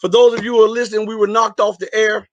For those of you who are listening, we were knocked off the air.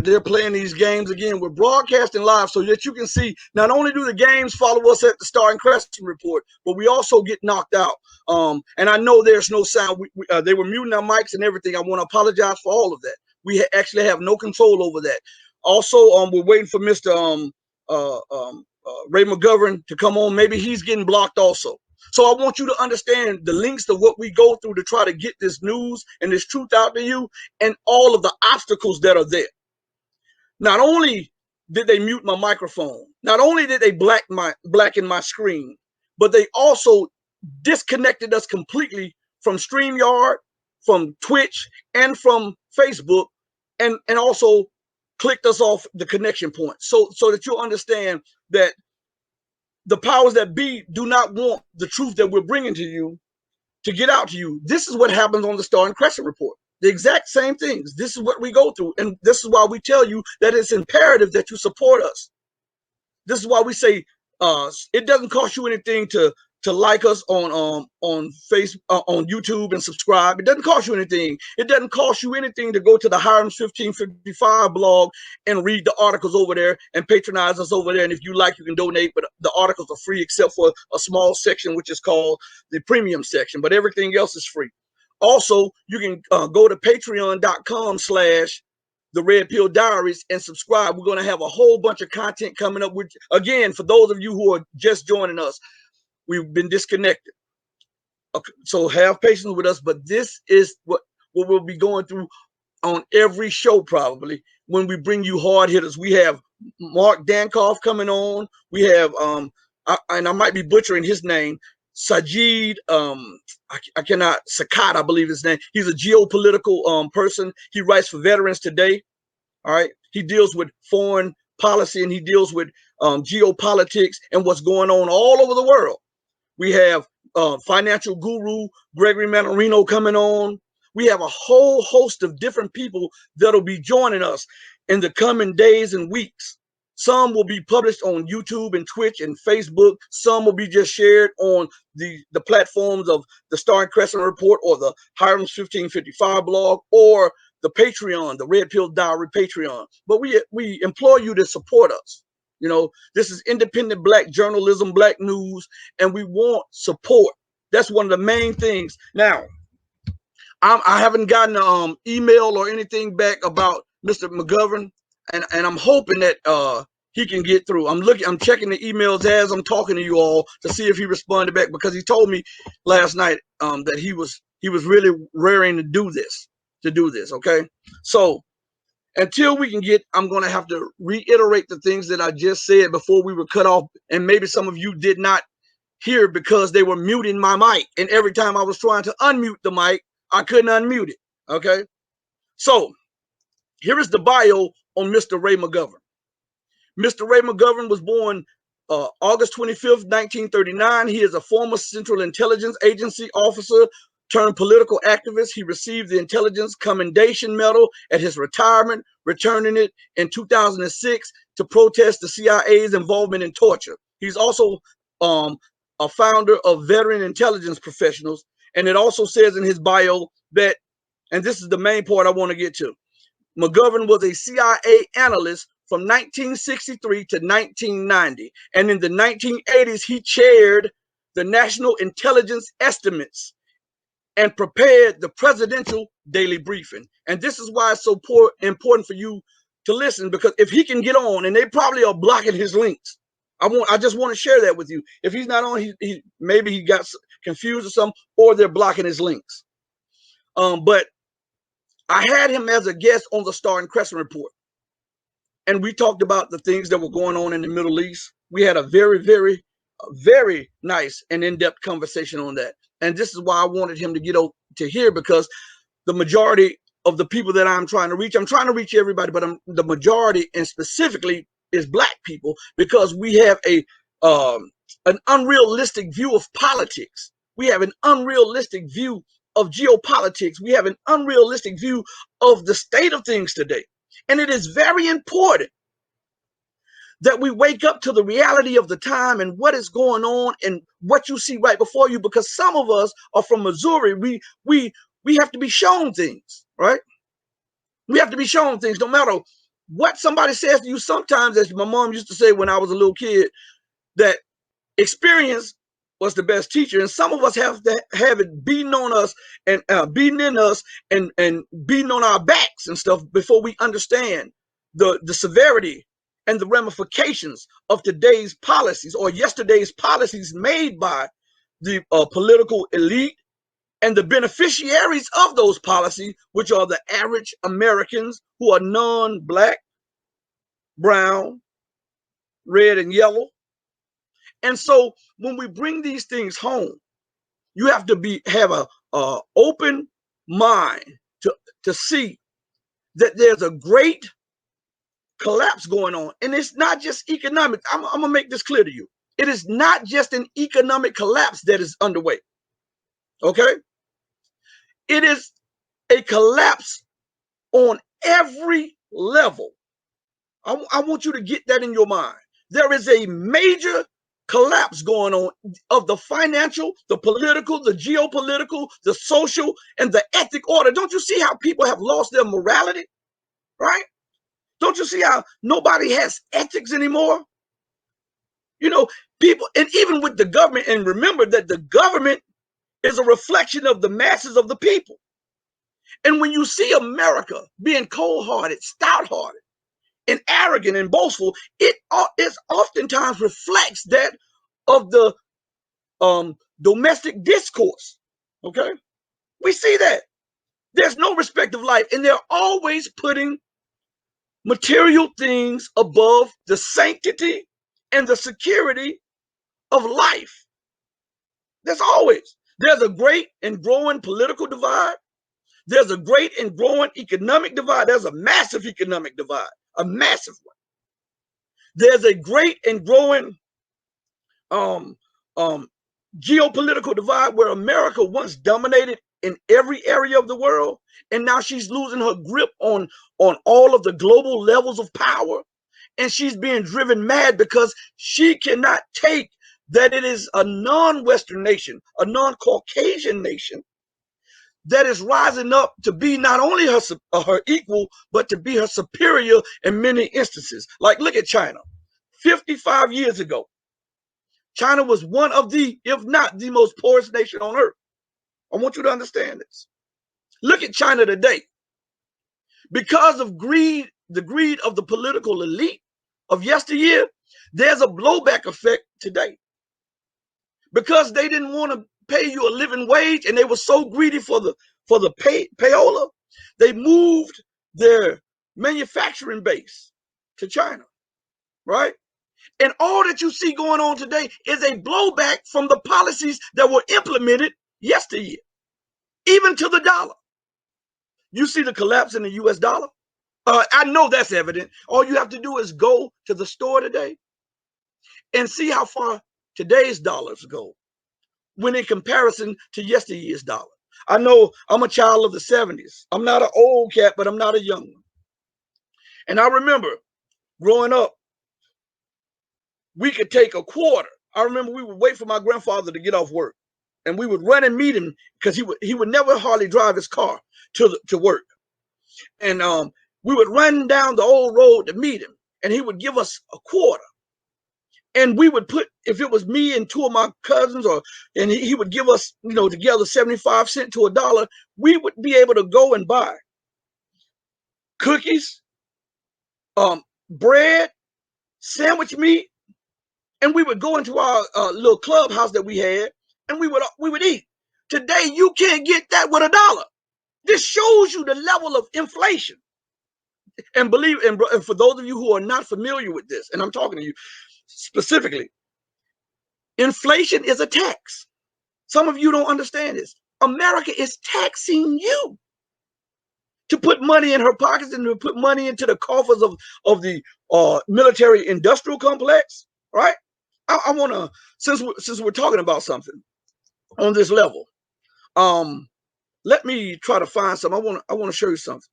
They're playing these games again. We're broadcasting live so that you can see not only do the games follow us at the Star and Crescent Report, but we also get knocked out. And I know there's no sound. They were muting our mics and everything. I want to apologize for all of that. We actually have no control over that. Also, we're waiting for Mr. Ray McGovern to come on. Maybe he's getting blocked also. So I want you to understand the links to what we go through to try to get this news and this truth out to you, and all of the obstacles that are there. Not only did they mute my microphone, not only did they blacken my screen, but they also disconnected us completely from StreamYard, from Twitch, and from Facebook, and also clicked us off the connection point. So that you'll understand that the powers that be do not want the truth that we're bringing to you to get out to you. This is what happens on the Star and Crescent Report. The exact same things. This is what we go through. And this is why we tell you that it's imperative that you support us. This is why we say it doesn't cost you anything to like us on Facebook, on YouTube, and subscribe. It doesn't cost you anything. It doesn't cost you anything to go to the Hiram's 1555 blog and read the articles over there and patronize us over there. And if you like, you can donate, but the articles are free except for a small section, which is called the premium section, but everything else is free. Also, you can go to patreon.com/The Red Pill Diaries and subscribe. We're going to have a whole bunch of content coming up. Again, for those of you who are just joining us, we've been disconnected. Okay, so have patience with us, but this is what we'll be going through on every show probably when we bring you hard hitters. We have Mark Dankoff coming on. We have, and I might be butchering his name, Sajid, I cannot, Sakat, I believe his name. He's a geopolitical person. He writes for Veterans Today. All right. He deals with foreign policy and he deals with geopolitics and what's going on all over the world. We have financial guru Gregory Manarino coming on. We have a whole host of different people that'll be joining us in the coming days and weeks. Some will be published on YouTube and Twitch and Facebook. Some will be just shared on the platforms of the Star and Crescent Report or the Hiram's 1555 blog or the Patreon, the Red Pill Diary Patreon. But we implore you to support us. You know, this is independent Black journalism, Black news, and we want support. That's one of the main things. Now, I haven't gotten an email or anything back about Mr. McGovern, and I'm hoping that he can get through. I'm checking the emails as I'm talking to you all to see if he responded back, because he told me last night that he was really raring to do this. Okay, so until we can get, I'm going to have to reiterate the things that I just said before we were cut off, and maybe some of you did not hear because they were muting my mic, and every time I was trying to unmute the mic, I couldn't unmute it. Okay, so here is the bio on Mr. Ray McGovern. Mr. Ray McGovern was born August 25th, 1939. He is a former Central Intelligence Agency officer turned political activist. He received the Intelligence Commendation Medal at his retirement, returning it in 2006 to protest the CIA's involvement in torture. He's also a founder of Veteran Intelligence Professionals. And it also says in his bio that, and this is the main part I want to get to, McGovern was a CIA analyst from 1963 to 1990. And in the 1980s, he chaired the National Intelligence Estimates and prepared the Presidential Daily Briefing. And this is why it's so important for you to listen, because if he can get on, and they probably are blocking his links, I just want to share that with you. If he's not on, maybe he got confused or something, or they're blocking his links. But I had him as a guest on the Star and Crescent Report, and we talked about the things that were going on in the Middle East. We had a very, very, very nice and in-depth conversation on that. And this is why I wanted him to get over to here, because the majority of the people that I'm trying to reach everybody, but the majority, and specifically, is Black people, because we have an unrealistic view of politics. We have an unrealistic view of geopolitics. We have an unrealistic view of the state of things today. And it is very important that we wake up to the reality of the time and what is going on and what you see right before you, because some of us are from Missouri. We have to be shown things. right? We have to be shown things, no matter what somebody says to you. Sometimes, as my mom used to say when I was a little kid, that experience was the best teacher, and some of us have to have it beating on us and beating in us and beating on our backs and stuff before we understand the severity and the ramifications of today's policies or yesterday's policies made by the political elite and the beneficiaries of those policies, which are the average Americans who are non-black, brown, red, and yellow. And so when we bring these things home, you have to have a open mind to see that there's a great collapse going on. And it's not just economic. I'm going to make this clear to you. It is not just an economic collapse that is underway. Okay? It is a collapse on every level. I want you to get that in your mind. There is a major collapse going on of the financial, the political, the geopolitical, the social, and the ethic order. Don't you see how people have lost their morality? Right? Don't you see how nobody has ethics anymore? You know, people, and even with the government, and remember that the government is a reflection of the masses of the people. And when you see America being cold-hearted, stout-hearted, and arrogant and boastful, it oftentimes reflects that of the domestic discourse. Okay, we see that there's no respect of life, and they're always putting material things above the sanctity and the security of life. There's a great and growing political divide. There's a great and growing economic divide. There's a massive economic divide, a massive one. There's a great and growing geopolitical divide where America once dominated in every area of the world, and now she's losing her grip on all of the global levels of power, and she's being driven mad because she cannot take that it is a non-Western nation, a non-Caucasian nation that is rising up to be not only her equal, but to be her superior in many instances. Like, look at China. 55 years ago, China was one of the, if not the most poorest nation on earth. I want you to understand this. Look at China today. Because of greed, the greed of the political elite of yesteryear, there's a blowback effect today. Because they didn't want to pay you a living wage and they were so greedy for the payola, they moved their manufacturing base to China, right? And all that you see going on today is a blowback from the policies that were implemented yesteryear, even to the dollar. You see the collapse in the US dollar? I know that's evident. All you have to do is go to the store today and see how far today's dollars go when in comparison to yesteryear's dollar. I know I'm a child of the 70s. I'm not an old cat, but I'm not a young one. And I remember growing up, we could take a quarter. I remember we would wait for my grandfather to get off work, and we would run and meet him because he would never hardly drive his car to work. And we would run down the old road to meet him, and he would give us a quarter. And we would put, if it was me and two of my cousins, and he would give us, together 75 cents to $1, we would be able to go and buy cookies, bread, sandwich meat, and we would go into our little clubhouse that we had, and we would eat. Today, you can't get that with $1. This shows you the level of inflation. And and for those of you who are not familiar with this, and I'm talking to you specifically, inflation is a tax. Some of you don't understand this. America is taxing you to put money in her pockets and to put money into the coffers of the military industrial complex, right? I want to, since we're talking about something on this level, let me try to find some. I want to show you something.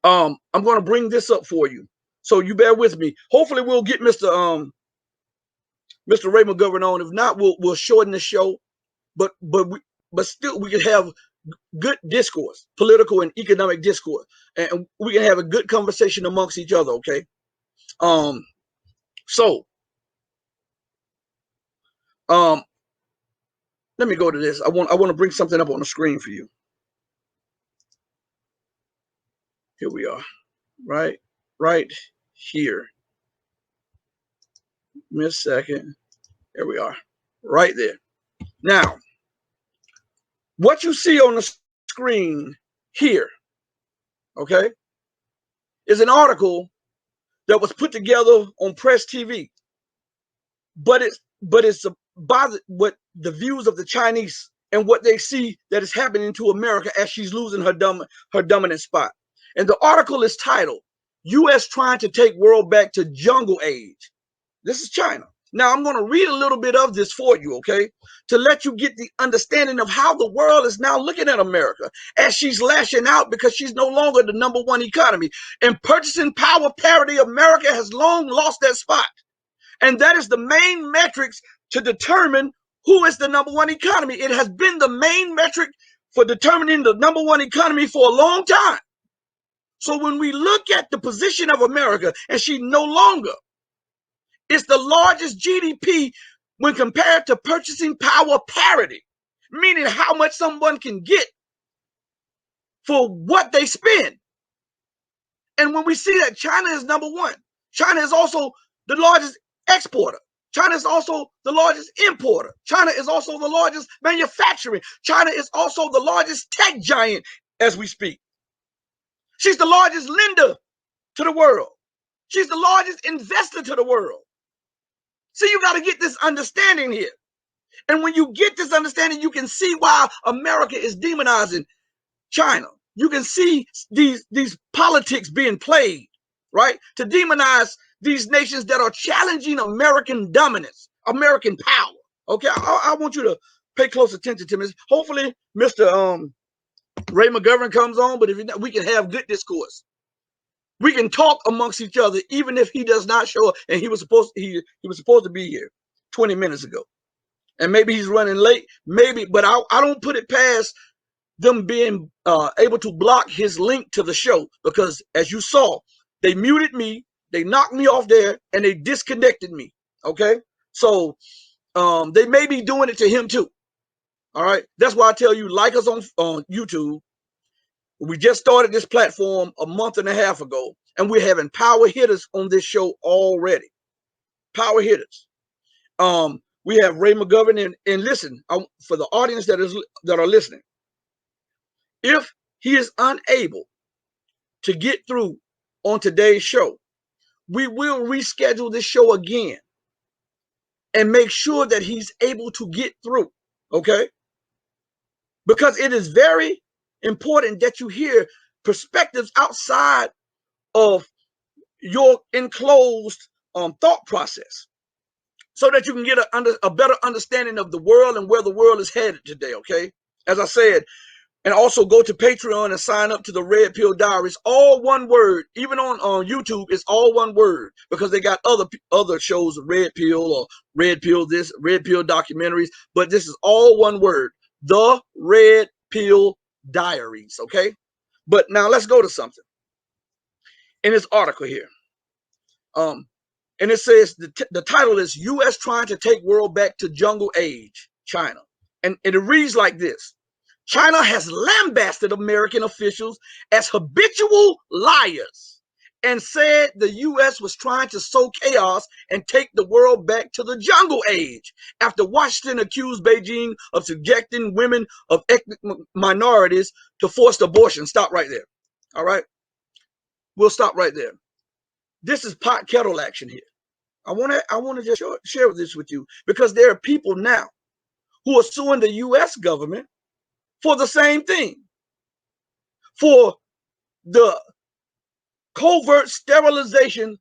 I'm going to bring this up for you, so you bear with me. Hopefully, we'll get Mr. Ray McGovern on. If not, we'll shorten the show. But still, we could have good discourse, political and economic discourse, and we can have a good conversation amongst each other. Okay. So let me go to this. I want to bring something up on the screen for you. Here we are, right here. Give me a second. There we are, right there. Now, what you see on the screen here, okay, is an article that was put together on Press TV, but it's by what the views of the Chinese and what they see that is happening to America as she's losing her dominant spot. And the article is titled, U.S. trying to take world back to jungle age. This is China. Now, I'm going to read a little bit of this for you, okay, to let you get the understanding of how the world is now looking at America as she's lashing out because she's no longer the #1 economy. In purchasing power parity, America has long lost that spot. And that is the main metrics to determine who is the #1 economy. It has been the main metric for determining the #1 economy for a long time. So when we look at the position of America, and she no longer is the largest GDP when compared to purchasing power parity, meaning how much someone can get for what they spend. And when we see that China is #1, China is also the largest exporter. China is also the largest importer. China is also the largest manufacturing. China is also the largest tech giant as we speak. She's the largest lender to the world. She's the largest investor to the world. See, you got to get this understanding here. And when you get this understanding, you can see why America is demonizing China. You can see these politics being played, right? To demonize these nations that are challenging American dominance, American power. Okay, I want you to pay close attention to this. Hopefully, Mr. Ray McGovern comes on, but if not, we can have good discourse. We can talk amongst each other, even if he does not show up. And he was supposed to be here 20 minutes ago, and maybe he's running late. Maybe, but I don't put it past them being able to block his link to the show, because as you saw, they muted me, they knocked me off there, and they disconnected me. Okay, so they may be doing it to him too. All right, that's why I tell you, like us on YouTube. We just started this platform a month and a half ago, and we're having power hitters on this show already. Power hitters. We have Ray McGovern, and listen, for the audience that are listening, if he is unable to get through on today's show, we will reschedule this show again and make sure that he's able to get through, okay? Because it is very important that you hear perspectives outside of your enclosed thought process, so that you can get a better understanding of the world and where the world is headed today, okay? As I said, and also go to Patreon and sign up to the Red Pill Diaries, all one word. Even on YouTube, it's all one word, because they got other shows, Red Pill or Red Pill this, Red Pill documentaries, but this is all one word, the Red Pill Diaries, okay? But now let's go to something in this article here. And it says the title is U.S. trying to take world back to jungle age, China. And it reads like this: China has lambasted American officials as habitual liars and said the U.S. was trying to sow chaos and take the world back to the jungle age after Washington accused Beijing of subjecting women of ethnic minorities to forced abortion. Stop right there. All right? We'll stop right there. This is pot kettle action here. I want to just share this with you, because there are people now who are suing the U.S. government for the same thing, for the covert sterilization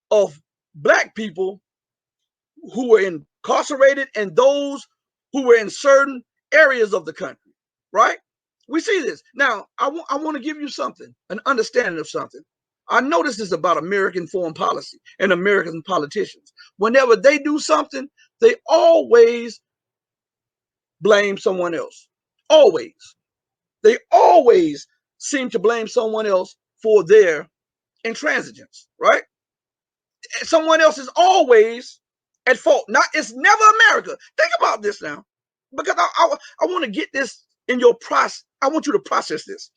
of Black people who were incarcerated and those who were in certain areas of the country, right? We see this. Now, I want to give you something, an understanding of something. I notice this about American foreign policy and American politicians. Whenever they do something, they always blame someone else. Always. They always seem to blame someone else for their intransigence, right? Someone else is always at fault. It's never America. Think about this now, because I want to get this in your process. I want you to process this.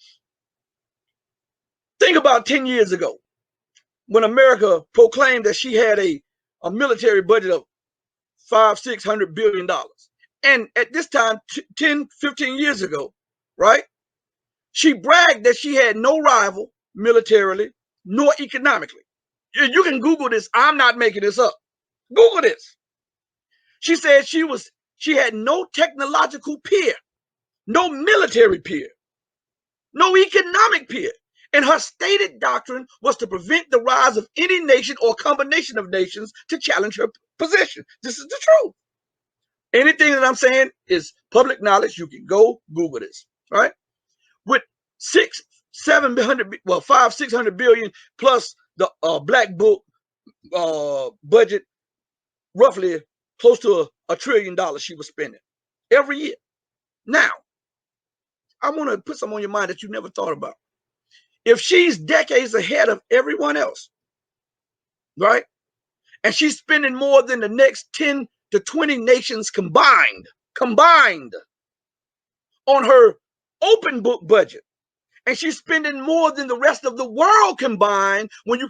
Think about 10 years ago when America proclaimed that she had a military budget of $500-600 billion. And at this time, 10-15 years ago, right, she bragged that she had no rival militarily nor economically. You can Google this. I'm not making this up. Google this. She said she had no technological peer, no military peer, no economic peer. And her stated doctrine was to prevent the rise of any nation or combination of nations to challenge her position. This is the truth. Anything that I'm saying is public knowledge. You can go Google this, right? With 500-600 billion plus the black book budget, roughly close to $1 trillion she was spending every year. Now, I want to put something on your mind that you never thought about. If she's decades ahead of everyone else, right, and she's spending more than the next 10 to 20 nations combined on her open book budget, and she's spending more than the rest of the world combined when you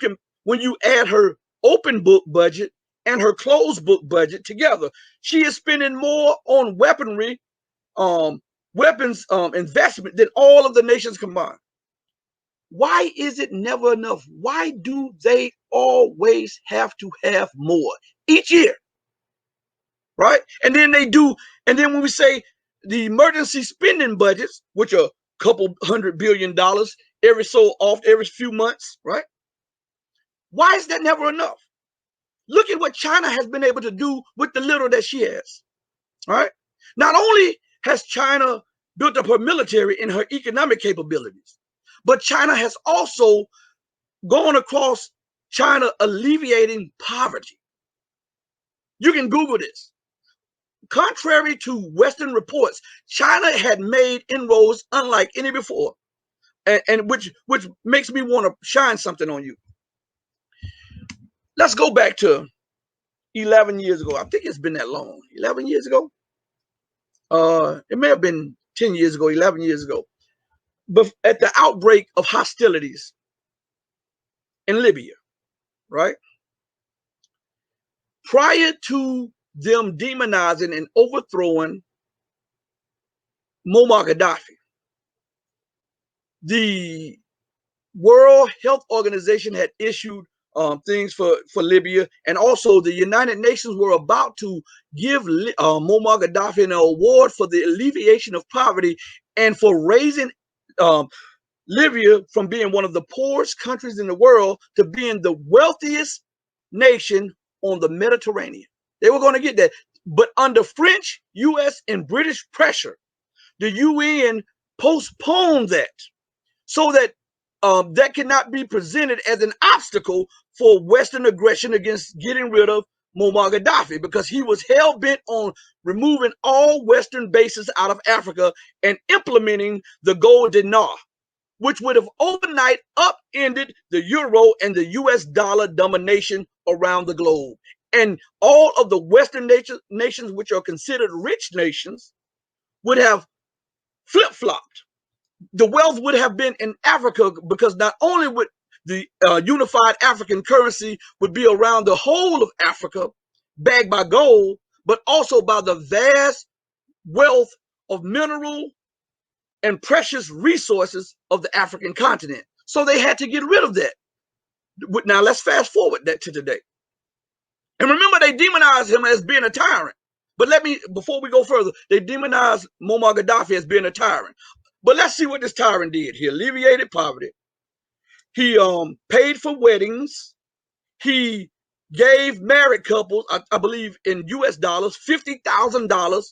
add her open book budget and her closed book budget together, she is spending more on weaponry, weapons investment than all of the nations combined. Why is it never enough? Why do they always have to have more each year? Right? And then when we say the emergency spending budgets, which are a couple $100 billion every few months, right? Why is that never enough? Look at what China has been able to do with the little that she has. Right? Not only has China built up her military and her economic capabilities, but China has also gone across China alleviating poverty. You can Google this. Contrary to Western reports, China had made inroads unlike any before, and which makes me want to shine something on you. Let's go back to 11 years ago. I think it's been that long. 11 years ago? It may have been 10 years ago, 11 years ago. But at the outbreak of hostilities in Libya, right? Prior to them demonizing and overthrowing Muammar Gaddafi, the World Health Organization had issued things for Libya, and also the United Nations were about to give Muammar Gaddafi an award for the alleviation of poverty and for raising Libya from being one of the poorest countries in the world to being the wealthiest nation on the Mediterranean. They were going to get that. But under French, US, and British pressure, the UN postponed that so that that cannot be presented as an obstacle for Western aggression against getting rid of Muammar Gaddafi, because he was hell-bent on removing all Western bases out of Africa and implementing the gold dinar, which would have overnight upended the euro and the US dollar domination around the globe. And all of the Western nations, which are considered rich nations, would have flip-flopped. The wealth would have been in Africa, because not only would the unified African currency would be around the whole of Africa, backed by gold, but also by the vast wealth of mineral and precious resources of the African continent. So they had to get rid of that. Now let's fast forward that to today. And remember, they demonized him as being a tyrant. But before we go further, they demonized Muammar Gaddafi as being a tyrant. But let's see what this tyrant did. He alleviated poverty. He paid for weddings. He gave married couples, I believe in US dollars, $50,000.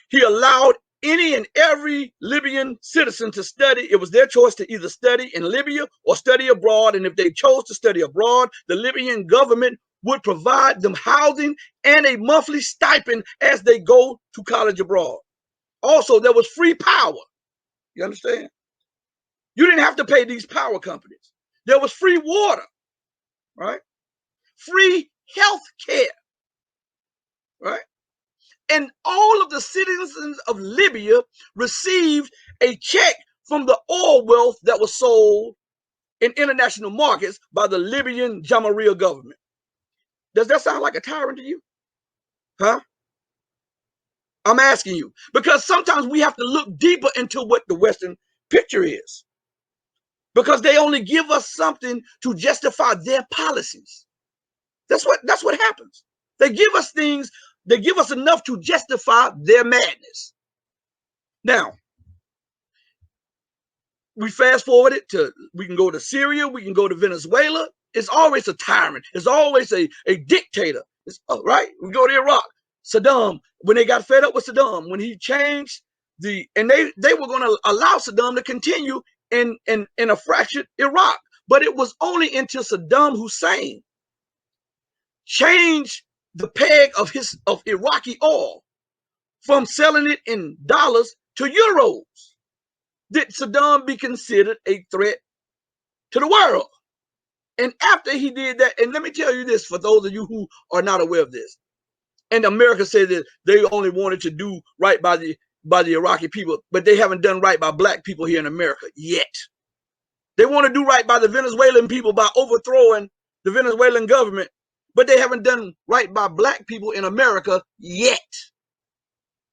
He allowed any and every Libyan citizen to study. It was their choice to either study in Libya or study abroad. And if they chose to study abroad, the Libyan government would provide them housing and a monthly stipend as they go to college abroad. Also, there was free power. You understand? You didn't have to pay these power companies. There was free water, right? Free health care, right? And all of the citizens of Libya received a check from the oil wealth that was sold in international markets by the Libyan Jamahiriya government. Does that sound like a tyrant to you? Huh? I'm asking you, because sometimes we have to look deeper into what the Western picture is, because they only give us something to justify their policies. That's what happens. They give us things, they give us enough to justify their madness. Now, we fast forward it to, we can go to Syria, we can go to Venezuela. It's always a tyrant. It's always a dictator. It's, right? We go to Iraq. Saddam, when they got fed up with Saddam, when he changed and they were going to allow Saddam to continue in a fractured Iraq. But it was only until Saddam Hussein changed the peg of Iraqi oil from selling it in dollars to euros did Saddam be considered a threat to the world. And after he did that, and let me tell you this, for those of you who are not aware of this, and America said that they only wanted to do right by the Iraqi people, but they haven't done right by black people here in America yet. They want to do right by the Venezuelan people by overthrowing the Venezuelan government, but they haven't done right by black people in America yet.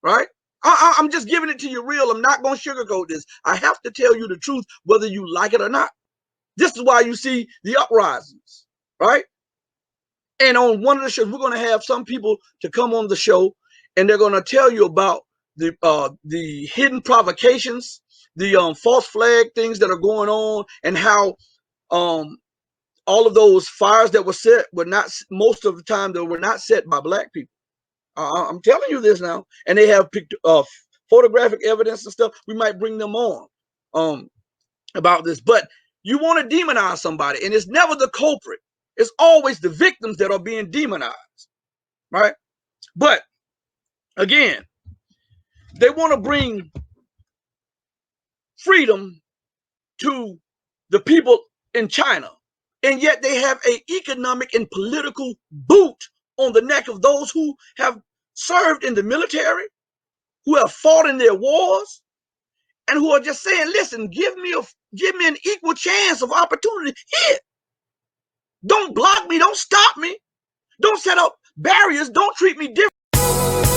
Right? I'm just giving it to you real. I'm not going to sugarcoat this. I have to tell you the truth, whether you like it or not. This is why you see the uprisings, right? And on one of the shows, we're going to have some people to come on the show, and they're going to tell you about the hidden provocations, the false flag things that are going on, and how all of those fires that were set were not, most of the time, they were not set by black people. I'm telling you this now, and they have photographic evidence and stuff. We might bring them on about this, but you want to demonize somebody, and it's never the culprit. It's always the victims that are being demonized, right? But again, they want to bring freedom to the people in China, and yet they have an economic and political boot on the neck of those who have served in the military, who have fought in their wars, and who are just saying, listen, give me an equal chance of opportunity here. Don't block me, don't stop me, don't set up barriers, don't treat me different.